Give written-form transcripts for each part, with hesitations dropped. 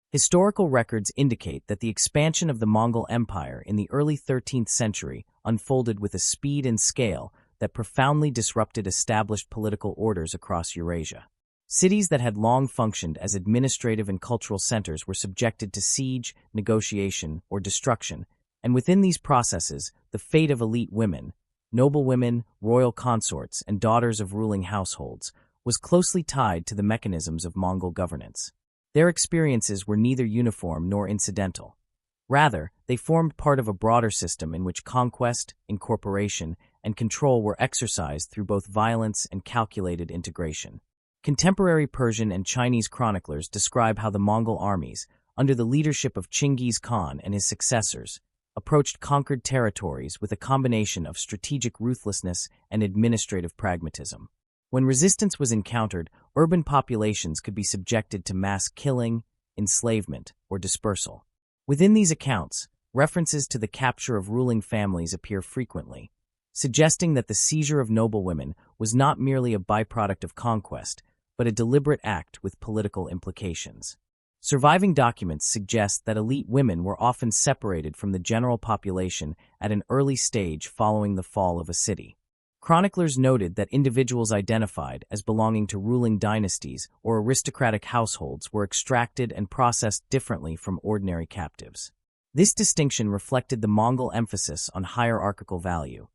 Historical records indicate that the expansion of the Mongol Empire in the early 13th century unfolded with a speed and scale that profoundly disrupted established political orders across Eurasia. Cities that had long functioned as administrative and cultural centers were subjected to siege, negotiation, or destruction, and within these processes, the fate of elite women, noblewomen, royal consorts, and daughters of ruling households, was closely tied to the mechanisms of Mongol governance. Their experiences were neither uniform nor incidental. Rather, they formed part of a broader system in which conquest, incorporation, and control were exercised through both violence and calculated integration. Contemporary Persian and Chinese chroniclers describe how the Mongol armies, under the leadership of Chinggis Khan and his successors, approached conquered territories with a combination of strategic ruthlessness and administrative pragmatism. When resistance was encountered, urban populations could be subjected to mass killing, enslavement, or dispersal. Within these accounts, references to the capture of ruling families appear frequently, suggesting that the seizure of noblewomen was not merely a byproduct of conquest, but a deliberate act with political implications. Surviving documents suggest that elite women were often separated from the general population at an early stage following the fall of a city. Chroniclers noted that individuals identified as belonging to ruling dynasties or aristocratic households were extracted and processed differently from ordinary captives. This distinction reflected the Mongol emphasis on hierarchical value.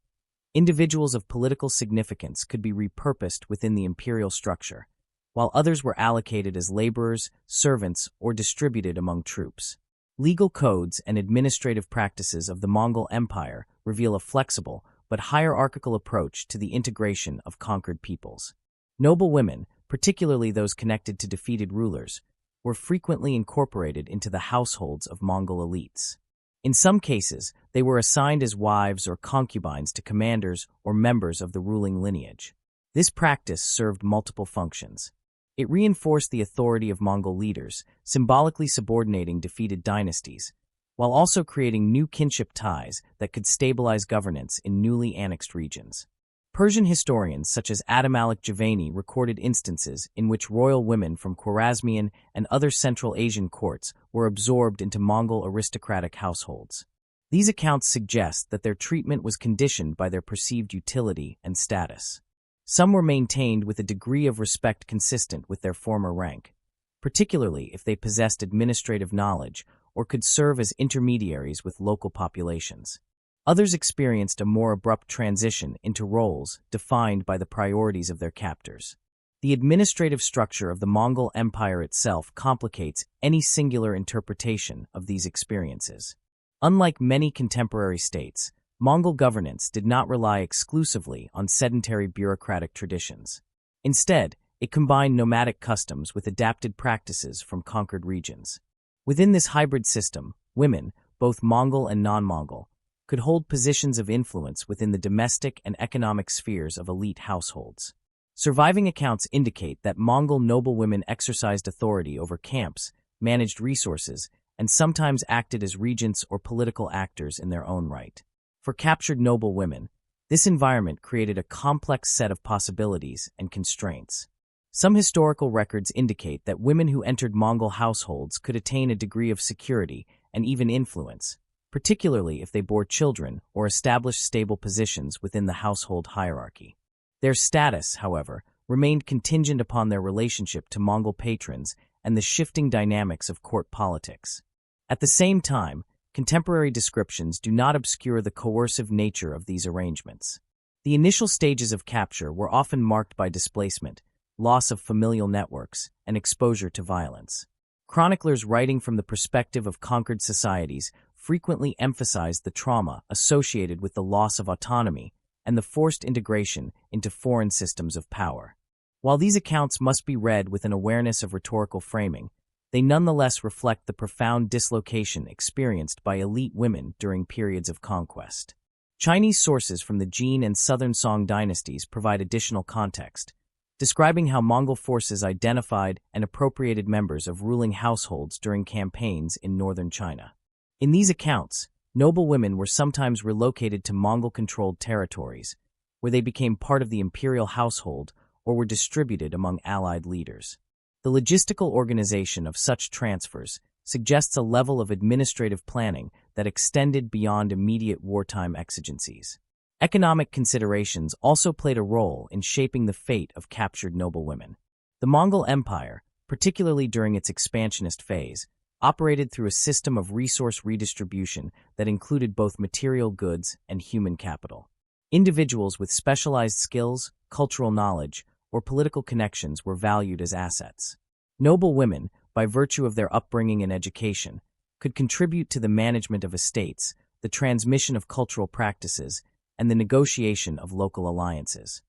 Individuals of political significance could be repurposed within the imperial structure, while others were allocated as laborers, servants, or distributed among troops. Legal codes and administrative practices of the Mongol Empire reveal a flexible but hierarchical approach to the integration of conquered peoples. Noblewomen, particularly those connected to defeated rulers, were frequently incorporated into the households of Mongol elites. In some cases, they were assigned as wives or concubines to commanders or members of the ruling lineage. This practice served multiple functions. It reinforced the authority of Mongol leaders, symbolically subordinating defeated dynasties, while also creating new kinship ties that could stabilize governance in newly annexed regions. Persian historians such as Adamalik Javani recorded instances in which royal women from Khwarezmian and other Central Asian courts were absorbed into Mongol aristocratic households. These accounts suggest that their treatment was conditioned by their perceived utility and status. Some were maintained with a degree of respect consistent with their former rank, particularly if they possessed administrative knowledge or could serve as intermediaries with local populations. Others experienced a more abrupt transition into roles defined by the priorities of their captors. The administrative structure of the Mongol Empire itself complicates any singular interpretation of these experiences. Unlike many contemporary states, Mongol governance did not rely exclusively on sedentary bureaucratic traditions. Instead, it combined nomadic customs with adapted practices from conquered regions. Within this hybrid system, women, both Mongol and non-Mongol, could hold positions of influence within the domestic and economic spheres of elite households. Surviving accounts indicate that Mongol noblewomen exercised authority over camps, managed resources, and sometimes acted as regents or political actors in their own right. For captured noblewomen, this environment created a complex set of possibilities and constraints. Some historical records indicate that women who entered Mongol households could attain a degree of security and even influence, particularly if they bore children or established stable positions within the household hierarchy. Their status, however, remained contingent upon their relationship to Mongol patrons and the shifting dynamics of court politics. At the same time, contemporary descriptions do not obscure the coercive nature of these arrangements. The initial stages of capture were often marked by displacement, loss of familial networks, and exposure to violence. Chroniclers writing from the perspective of conquered societies frequently emphasized the trauma associated with the loss of autonomy and the forced integration into foreign systems of power. While these accounts must be read with an awareness of rhetorical framing, they nonetheless reflect the profound dislocation experienced by elite women during periods of conquest. Chinese sources from the Jin and Southern Song dynasties provide additional context, describing how Mongol forces identified and appropriated members of ruling households during campaigns in northern China. In these accounts, noblewomen were sometimes relocated to Mongol-controlled territories, where they became part of the imperial household or were distributed among allied leaders. The logistical organization of such transfers suggests a level of administrative planning that extended beyond immediate wartime exigencies. Economic considerations also played a role in shaping the fate of captured noblewomen. The Mongol Empire, particularly during its expansionist phase, operated through a system of resource redistribution that included both material goods and human capital. Individuals with specialized skills, cultural knowledge, or political connections were valued as assets. Noble women, by virtue of their upbringing and education, could contribute to the management of estates, the transmission of cultural practices, and the negotiation of local alliances.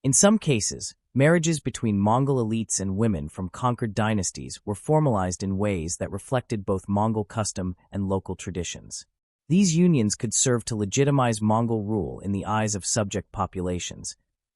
In some cases, marriages between Mongol elites and women from conquered dynasties were formalized in ways that reflected both Mongol custom and local traditions. These unions could serve to legitimize Mongol rule in the eyes of subject populations,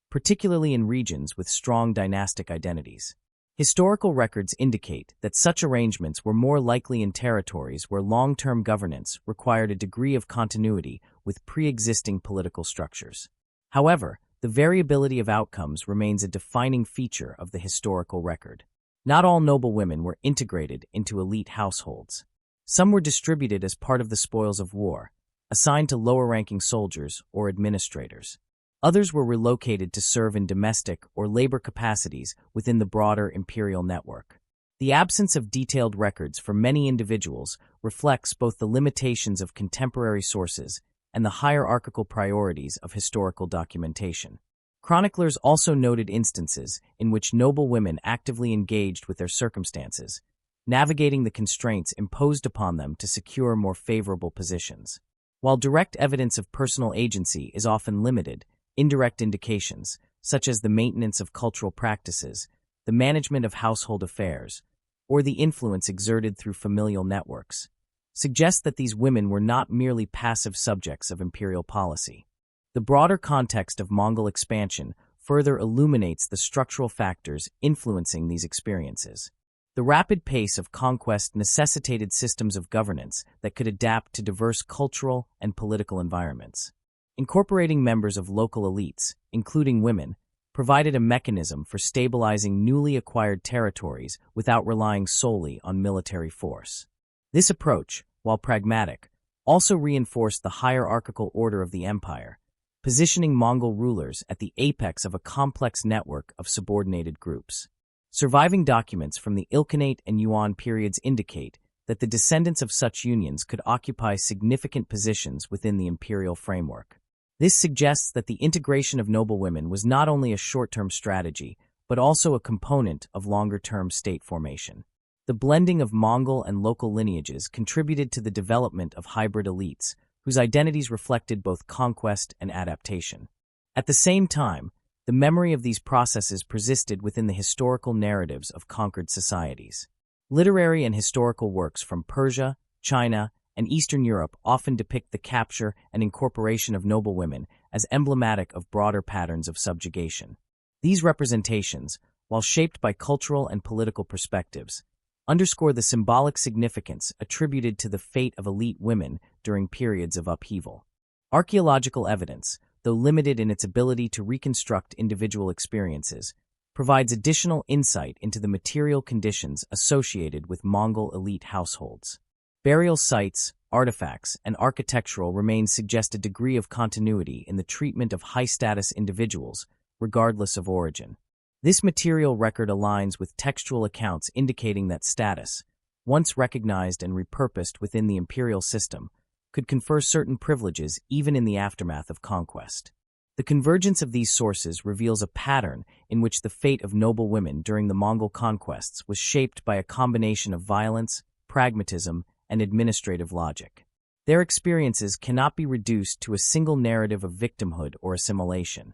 particularly in regions with strong dynastic identities. Historical records indicate that such arrangements were more likely in territories where long-term governance required a degree of continuity with pre-existing political structures. However, the variability of outcomes remains a defining feature of the historical record. Not all noblewomen were integrated into elite households. Some were distributed as part of the spoils of war, assigned to lower-ranking soldiers or administrators. Others were relocated to serve in domestic or labor capacities within the broader imperial network. The absence of detailed records for many individuals reflects both the limitations of contemporary sources and the hierarchical priorities of historical documentation. Chroniclers also noted instances in which noblewomen actively engaged with their circumstances, navigating the constraints imposed upon them to secure more favorable positions. While direct evidence of personal agency is often limited, indirect indications, such as the maintenance of cultural practices, the management of household affairs, or the influence exerted through familial networks, suggest that these women were not merely passive subjects of imperial policy. The broader context of Mongol expansion further illuminates the structural factors influencing these experiences. The rapid pace of conquest necessitated systems of governance that could adapt to diverse cultural and political environments. Incorporating members of local elites, including women, provided a mechanism for stabilizing newly acquired territories without relying solely on military force. This approach, while pragmatic, also reinforced the hierarchical order of the empire, positioning Mongol rulers at the apex of a complex network of subordinated groups. Surviving documents from the Ilkhanate and Yuan periods indicate that the descendants of such unions could occupy significant positions within the imperial framework. This suggests that the integration of noblewomen was not only a short-term strategy, but also a component of longer-term state formation. The blending of Mongol and local lineages contributed to the development of hybrid elites, whose identities reflected both conquest and adaptation. At the same time, the memory of these processes persisted within the historical narratives of conquered societies. Literary and historical works from Persia, China, and Eastern Europe often depict the capture and incorporation of noblewomen as emblematic of broader patterns of subjugation. These representations, while shaped by cultural and political perspectives, underscore the symbolic significance attributed to the fate of elite women during periods of upheaval. Archaeological evidence, though limited in its ability to reconstruct individual experiences, provides additional insight into the material conditions associated with Mongol elite households. Burial sites, artifacts, and architectural remains suggest a degree of continuity in the treatment of high-status individuals, regardless of origin. This material record aligns with textual accounts indicating that status, once recognized and repurposed within the imperial system, could confer certain privileges even in the aftermath of conquest. The convergence of these sources reveals a pattern in which the fate of noblewomen during the Mongol conquests was shaped by a combination of violence, pragmatism, and administrative logic. Their experiences cannot be reduced to a single narrative of victimhood or assimilation.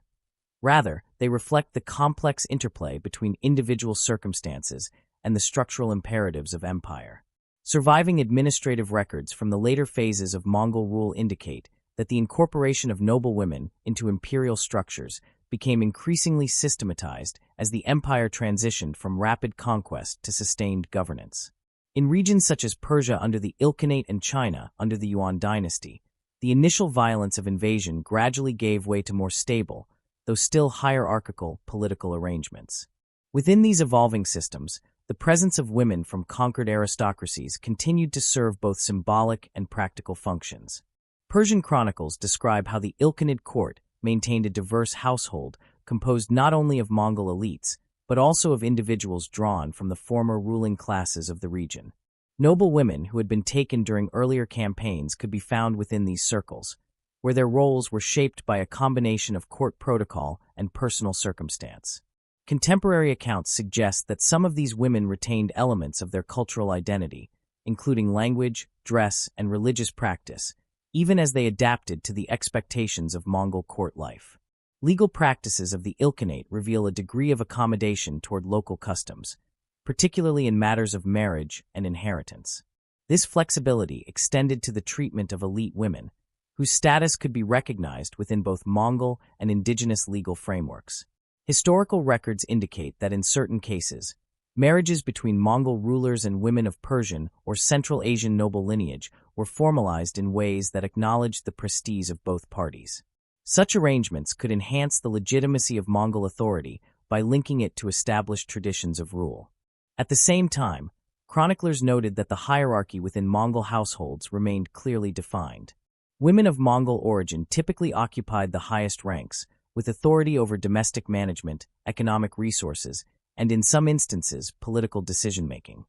Rather, they reflect the complex interplay between individual circumstances and the structural imperatives of empire. Surviving administrative records from the later phases of Mongol rule indicate that the incorporation of noblewomen into imperial structures became increasingly systematized as the empire transitioned from rapid conquest to sustained governance. In regions such as Persia under the Ilkhanate and China under the Yuan dynasty, the initial violence of invasion gradually gave way to more stable, though still hierarchical, political arrangements. Within these evolving systems, the presence of women from conquered aristocracies continued to serve both symbolic and practical functions. Persian chronicles describe how the Ilkhanid court maintained a diverse household composed not only of Mongol elites, but also of individuals drawn from the former ruling classes of the region. Noble women who had been taken during earlier campaigns could be found within these circles, where their roles were shaped by a combination of court protocol and personal circumstance. Contemporary accounts suggest that some of these women retained elements of their cultural identity, including language, dress, and religious practice, even as they adapted to the expectations of Mongol court life. Legal practices of the Ilkhanate reveal a degree of accommodation toward local customs, particularly in matters of marriage and inheritance. This flexibility extended to the treatment of elite women, whose status could be recognized within both Mongol and indigenous legal frameworks. Historical records indicate that in certain cases, marriages between Mongol rulers and women of Persian or Central Asian noble lineage were formalized in ways that acknowledged the prestige of both parties. Such arrangements could enhance the legitimacy of Mongol authority by linking it to established traditions of rule. At the same time, chroniclers noted that the hierarchy within Mongol households remained clearly defined. Women of Mongol origin typically occupied the highest ranks, with authority over domestic management, economic resources, and in some instances, political decision-making.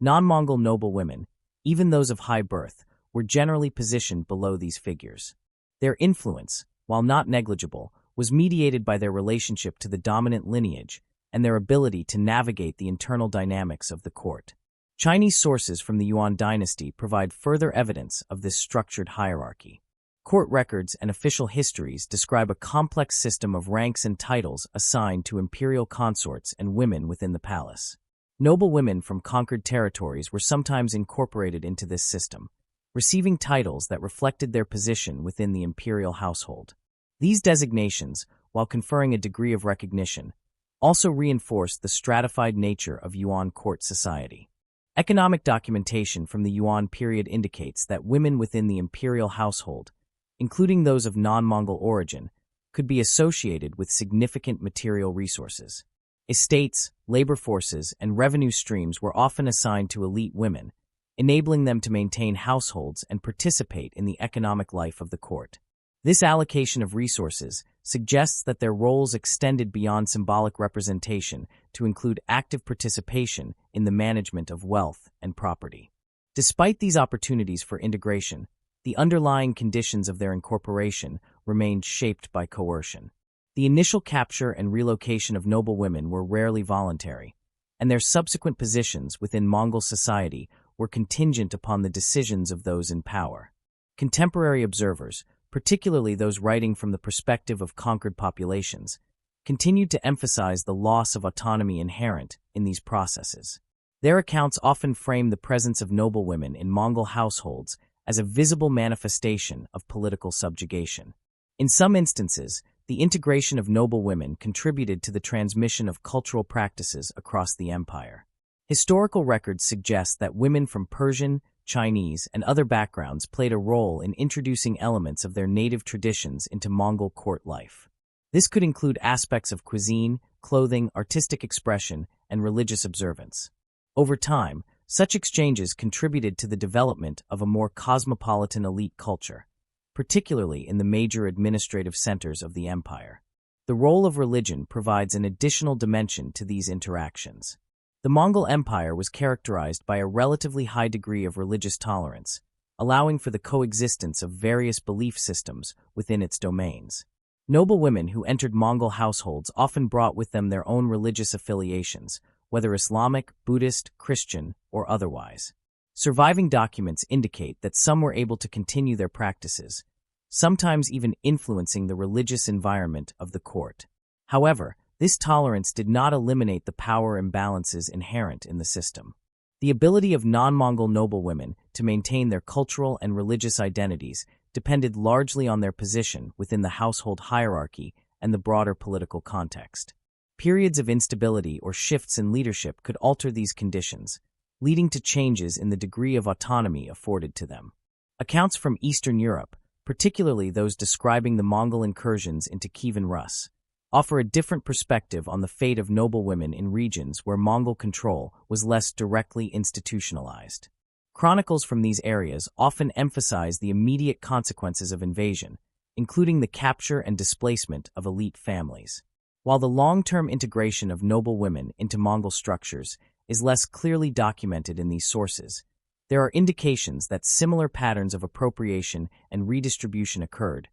Non-Mongol noble women, even those of high birth, were generally positioned below these figures. Their influence, while not negligible, was mediated by their relationship to the dominant lineage and their ability to navigate the internal dynamics of the court. Chinese sources from the Yuan dynasty provide further evidence of this structured hierarchy. Court records and official histories describe a complex system of ranks and titles assigned to imperial consorts and women within the palace. Noble women from conquered territories were sometimes incorporated into this system, receiving titles that reflected their position within the imperial household. These designations, while conferring a degree of recognition, also reinforced the stratified nature of Yuan court society. Economic documentation from the Yuan period indicates that women within the imperial household, including those of non-Mongol origin, could be associated with significant material resources. Estates, labor forces, and revenue streams were often assigned to elite women, enabling them to maintain households and participate in the economic life of the court. This allocation of resources suggests that their roles extended beyond symbolic representation to include active participation in the management of wealth and property. Despite these opportunities for integration, the underlying conditions of their incorporation remained shaped by coercion. The initial capture and relocation of noble women were rarely voluntary, and their subsequent positions within Mongol society were contingent upon the decisions of those in power. Contemporary observers, particularly those writing from the perspective of conquered populations, continued to emphasize the loss of autonomy inherent in these processes. Their accounts often frame the presence of noble women in Mongol households as a visible manifestation of political subjugation. In some instances, the integration of noble women contributed to the transmission of cultural practices across the empire. Historical records suggest that women from Persian, Chinese, and other backgrounds played a role in introducing elements of their native traditions into Mongol court life. This could include aspects of cuisine, clothing, artistic expression, and religious observance. Over time, such exchanges contributed to the development of a more cosmopolitan elite culture, particularly in the major administrative centers of the empire. The role of religion provides an additional dimension to these interactions. The Mongol Empire was characterized by a relatively high degree of religious tolerance, allowing for the coexistence of various belief systems within its domains. Noble women who entered Mongol households often brought with them their own religious affiliations, whether Islamic, Buddhist, Christian, or otherwise. Surviving documents indicate that some were able to continue their practices, sometimes even influencing the religious environment of the court. However, this tolerance did not eliminate the power imbalances inherent in the system. The ability of non-Mongol noble women to maintain their cultural and religious identities depended largely on their position within the household hierarchy and the broader political context. Periods of instability or shifts in leadership could alter these conditions, leading to changes in the degree of autonomy afforded to them. Accounts from Eastern Europe, particularly those describing the Mongol incursions into Kievan Rus, offer a different perspective on the fate of noblewomen in regions where Mongol control was less directly institutionalized. Chronicles from these areas often emphasize the immediate consequences of invasion, including the capture and displacement of elite families. While the long-term integration of noblewomen into Mongol structures is less clearly documented in these sources, there are indications that similar patterns of appropriation and redistribution occurred,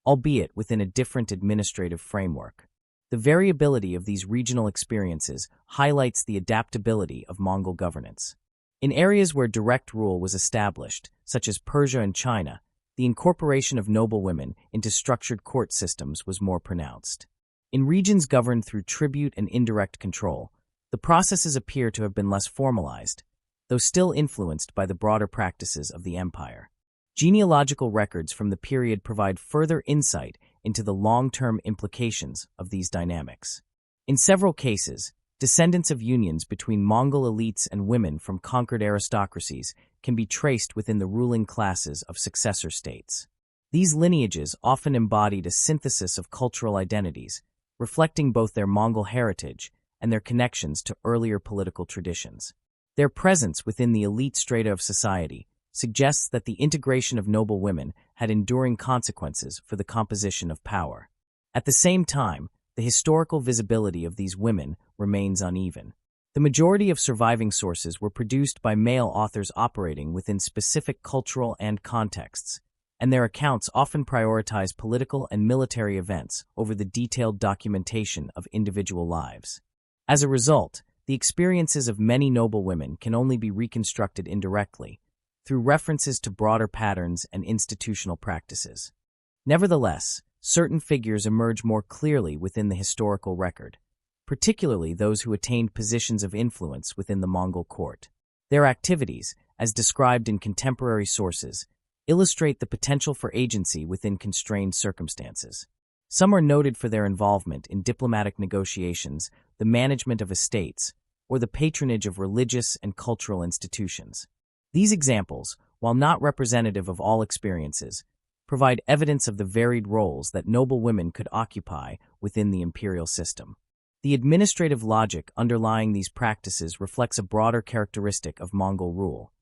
albeit within a different administrative framework. The variability of these regional experiences highlights the adaptability of Mongol governance. In areas where direct rule was established, such as Persia and China, the incorporation of noblewomen into structured court systems was more pronounced. In regions governed through tribute and indirect control, the processes appear to have been less formalized, though still influenced by the broader practices of the empire. Genealogical records from the period provide further insight into the long-term implications of these dynamics. In several cases, descendants of unions between Mongol elites and women from conquered aristocracies can be traced within the ruling classes of successor states. These lineages often embodied a synthesis of cultural identities, reflecting both their Mongol heritage and their connections to earlier political traditions. Their presence within the elite strata of society suggests that the integration of noblewomen had enduring consequences for the composition of power. At the same time, the historical visibility of these women remains uneven. The majority of surviving sources were produced by male authors operating within specific cultural and contexts, and their accounts often prioritize political and military events over the detailed documentation of individual lives. As a result, the experiences of many noblewomen can only be reconstructed indirectly, through references to broader patterns and institutional practices. Nevertheless, certain figures emerge more clearly within the historical record, particularly those who attained positions of influence within the Mongol court. Their activities, as described in contemporary sources, illustrate the potential for agency within constrained circumstances. Some are noted for their involvement in diplomatic negotiations, the management of estates, or the patronage of religious and cultural institutions. These examples, while not representative of all experiences, provide evidence of the varied roles that noblewomen could occupy within the imperial system. The administrative logic underlying these practices reflects a broader characteristic of Mongol rule: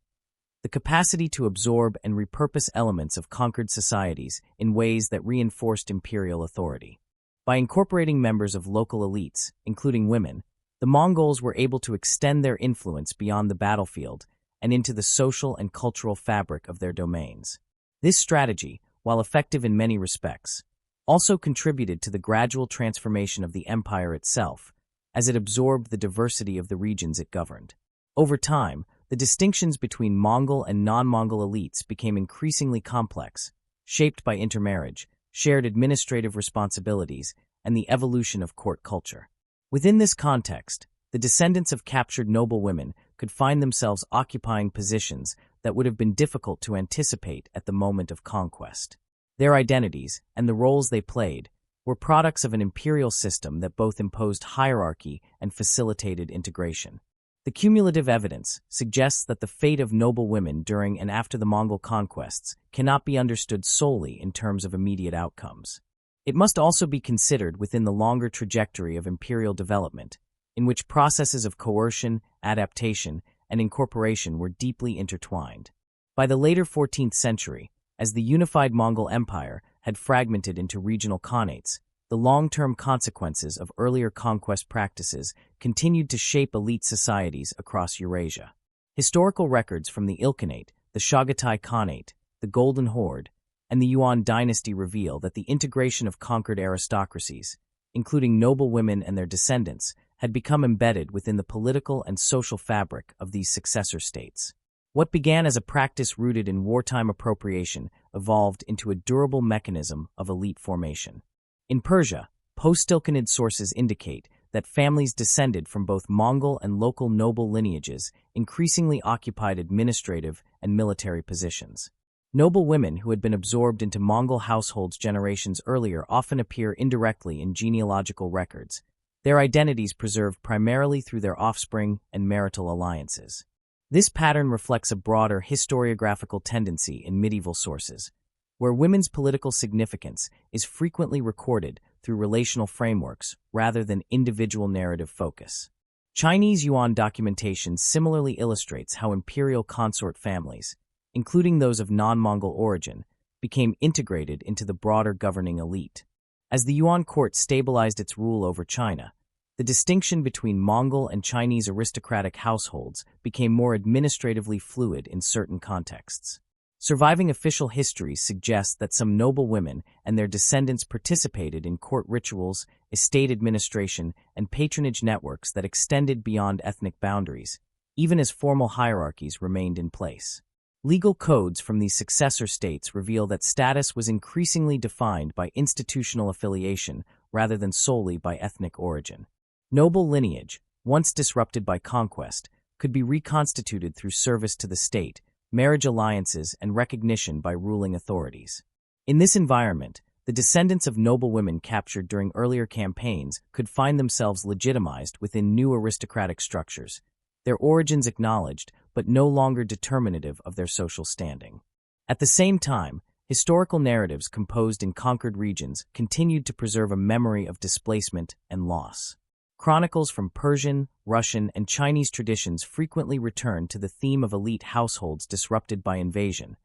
the capacity to absorb and repurpose elements of conquered societies in ways that reinforced imperial authority. By incorporating members of local elites, including women, the Mongols were able to extend their influence beyond the battlefield and into the social and cultural fabric of their domains. This strategy, while effective in many respects, also contributed to the gradual transformation of the empire itself, as it absorbed the diversity of the regions it governed. Over time, the distinctions between Mongol and non-Mongol elites became increasingly complex, shaped by intermarriage, shared administrative responsibilities, and the evolution of court culture. Within this context, the descendants of captured noblewomen could find themselves occupying positions that would have been difficult to anticipate at the moment of conquest. Their identities, and the roles they played, were products of an imperial system that both imposed hierarchy and facilitated integration. The cumulative evidence suggests that the fate of noblewomen during and after the Mongol conquests cannot be understood solely in terms of immediate outcomes. It must also be considered within the longer trajectory of imperial development, in which processes of coercion, adaptation, and incorporation were deeply intertwined. By the later 14th century, as the unified Mongol Empire had fragmented into regional khanates, the long-term consequences of earlier conquest practices continued to shape elite societies across Eurasia. Historical records from the Ilkhanate, the Chagatai Khanate, the Golden Horde, and the Yuan dynasty reveal that the integration of conquered aristocracies, including noblewomen and their descendants, had become embedded within the political and social fabric of these successor states. What began as a practice rooted in wartime appropriation evolved into a durable mechanism of elite formation. In Persia, post-Ilkhanid sources indicate that families descended from both Mongol and local noble lineages increasingly occupied administrative and military positions. Noble women who had been absorbed into Mongol households generations earlier often appear indirectly in genealogical records, their identities preserved primarily through their offspring and marital alliances. This pattern reflects a broader historiographical tendency in medieval sources, where women's political significance is frequently recorded through relational frameworks rather than individual narrative focus. Chinese Yuan documentation similarly illustrates how imperial consort families, including those of non-Mongol origin, became integrated into the broader governing elite. As the Yuan court stabilized its rule over China, the distinction between Mongol and Chinese aristocratic households became more administratively fluid in certain contexts. Surviving official histories suggest that some noblewomen and their descendants participated in court rituals, estate administration, and patronage networks that extended beyond ethnic boundaries, even as formal hierarchies remained in place. Legal codes from these successor states reveal that status was increasingly defined by institutional affiliation rather than solely by ethnic origin. Noble lineage, once disrupted by conquest, could be reconstituted through service to the state, marriage alliances, and recognition by ruling authorities. In this environment, the descendants of noblewomen captured during earlier campaigns could find themselves legitimized within new aristocratic structures, their origins acknowledged but no longer determinative of their social standing. At the same time, historical narratives composed in conquered regions continued to preserve a memory of displacement and loss. Chronicles from Persian, Russian, and Chinese traditions frequently return to the theme of elite households disrupted by invasion,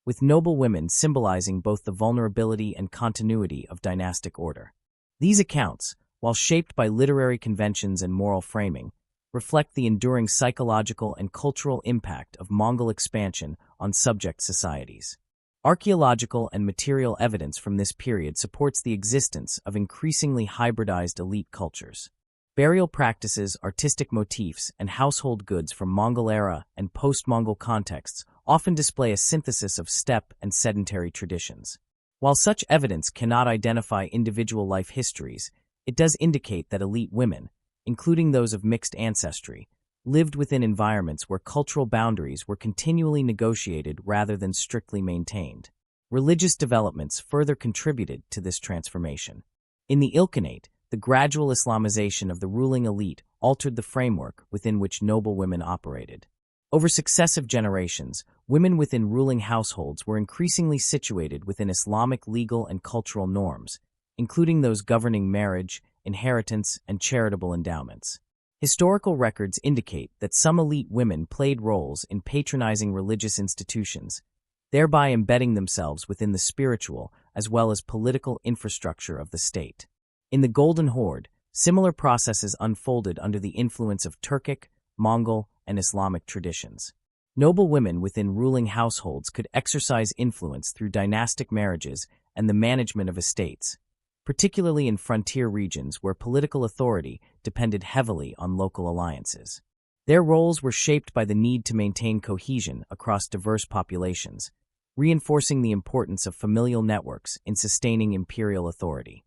with noblewomen symbolizing both the vulnerability and continuity of dynastic order. These accounts, while shaped by literary conventions and moral framing, reflect the enduring psychological and cultural impact of Mongol expansion on subject societies. Archaeological and material evidence from this period supports the existence of increasingly hybridized elite cultures. Burial practices, artistic motifs, and household goods from Mongol-era and post-Mongol contexts often display a synthesis of steppe and sedentary traditions. While such evidence cannot identify individual life histories, it does indicate that elite women, including those of mixed ancestry, lived within environments where cultural boundaries were continually negotiated rather than strictly maintained. Religious developments further contributed to this transformation. In the Ilkhanate, the gradual Islamization of the ruling elite altered the framework within which noblewomen operated. Over successive generations, women within ruling households were increasingly situated within Islamic legal and cultural norms, including those governing marriage, inheritance, and charitable endowments. Historical records indicate that some elite women played roles in patronizing religious institutions, thereby embedding themselves within the spiritual as well as political infrastructure of the state. In the Golden Horde, similar processes unfolded under the influence of Turkic, Mongol, and Islamic traditions. Noblewomen within ruling households could exercise influence through dynastic marriages and the management of estates, particularly in frontier regions where political authority depended heavily on local alliances. Their roles were shaped by the need to maintain cohesion across diverse populations, reinforcing the importance of familial networks in sustaining imperial authority.